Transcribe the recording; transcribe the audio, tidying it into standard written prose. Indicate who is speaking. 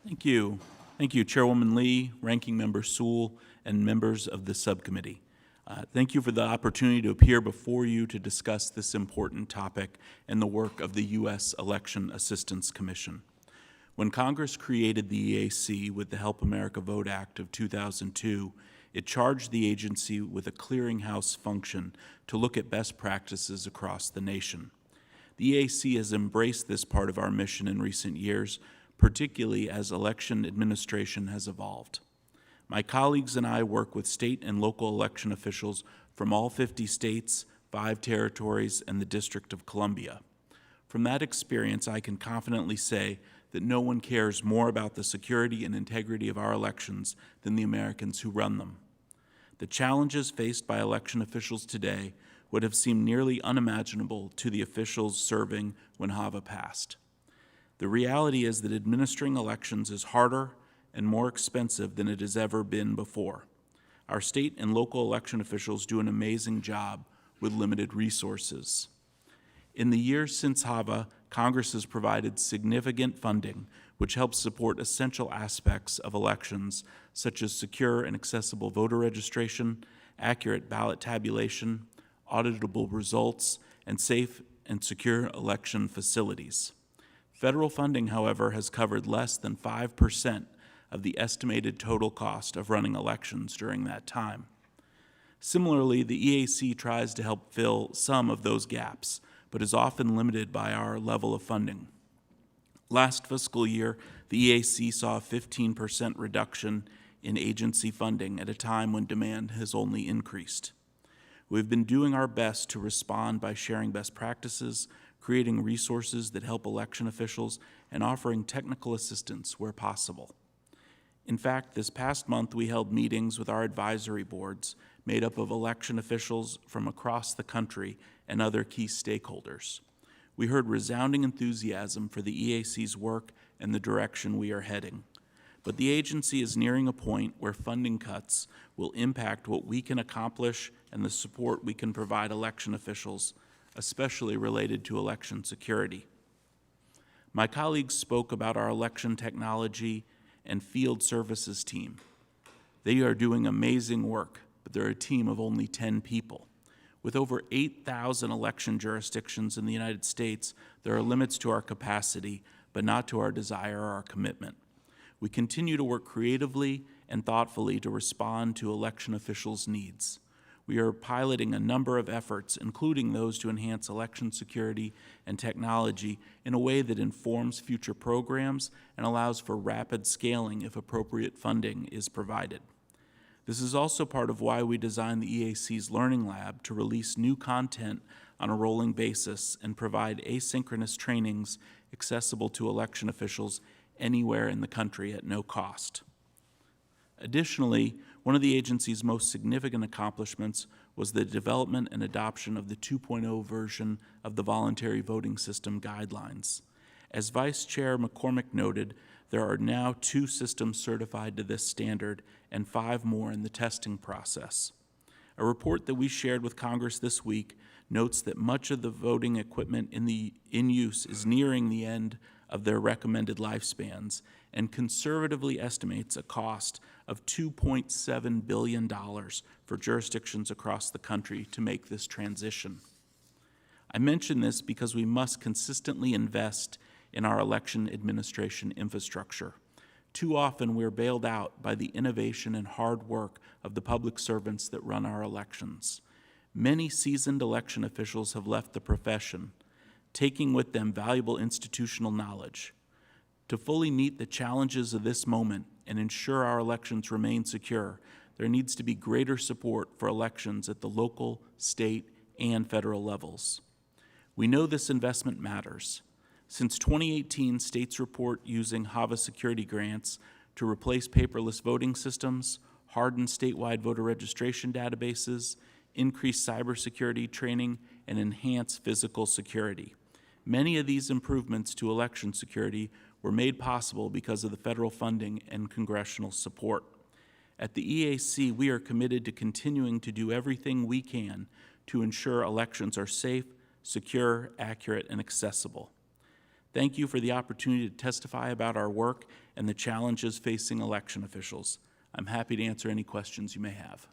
Speaker 1: Thank you. Thank you, Chairwoman Lee, Ranking Member Sewell, and members of the subcommittee. Thank you for the opportunity to appear before you to discuss this important topic and the work of the U.S. Election Assistance Commission. When Congress created the EAC with the Help America Vote Act of 2002, it charged the agency with a clearinghouse function to look at best practices across the nation. The EAC has embraced this part of our mission in recent years, particularly as election administration has evolved. My colleagues and I work with state and local election officials from all 50 states, 5 territories, and the District of Columbia. From that experience, I can confidently say that no one cares more about the security and integrity of our elections than the Americans who run them. The challenges faced by election officials today would have seemed nearly unimaginable to the officials serving when HAVA passed. The reality is that administering elections is harder and more expensive than it has ever been before. Our state and local election officials do an amazing job with limited resources. In the years since HAVA, Congress has provided significant funding, which helps support essential aspects of elections, such as secure and accessible voter registration, accurate ballot tabulation, auditable results, and safe and secure election facilities. Federal funding, however, has covered less than 5% of the estimated total cost of running elections during that time. Similarly, the EAC tries to help fill some of those gaps, but is often limited by our level of funding. Last fiscal year, the EAC saw a 15% reduction in agency funding at a time when demand has only increased. We've been doing our best to respond by sharing best practices, creating resources that help election officials, and offering technical assistance where possible. In fact, this past month we held meetings with our advisory boards made up of election officials from across the country and other key stakeholders. We heard resounding enthusiasm for the EAC's work and the direction we are heading. But the agency is nearing a point where funding cuts will impact what we can accomplish and the support we can provide election officials, especially related to election security. My colleagues spoke about our election technology and field services team. They are doing amazing work, but they're a team of only 10 people. With over 8,000 election jurisdictions in the United States, there are limits to our capacity, but not to our desire or our commitment. We continue to work creatively and thoughtfully to respond to election officials' needs. We are piloting a number of efforts, including those to enhance election security and technology in a way that informs future programs and allows for rapid scaling if appropriate funding is provided. This is also part of why we designed the EAC's Learning Lab to release new content on a rolling basis and provide asynchronous trainings accessible to election officials anywhere in the country at no cost. Additionally, one of the agency's most significant accomplishments was the development and adoption of the 2.0 version of the voluntary voting system guidelines. As Vice Chair McCormick noted, there are now 2 systems certified to this standard and 5 more in the testing process. A report that we shared with Congress this week notes that much of the voting equipment in use is nearing the end of their recommended lifespans and conservatively estimates a cost of $2.7 billion for jurisdictions across the country to make this transition. I mention this because we must consistently invest in our election administration infrastructure. Too often we're bailed out by the innovation and hard work of the public servants that run our elections. Many seasoned election officials have left the profession, taking with them valuable institutional knowledge. To fully meet the challenges of this moment and ensure our elections remain secure, there needs to be greater support for elections at the local, state, and federal levels. We know this investment matters. Since 2018, states report using HAVA security grants to replace paperless voting systems, harden statewide voter registration databases, increase cybersecurity training, and enhance physical security. Many of these improvements to election security were made possible because of the federal funding and congressional support. At the EAC, we are committed to continuing to do everything we can to ensure elections are safe, secure, accurate, and accessible. Thank you for the opportunity to testify about our work and the challenges facing election officials. I'm happy to answer any questions you may have.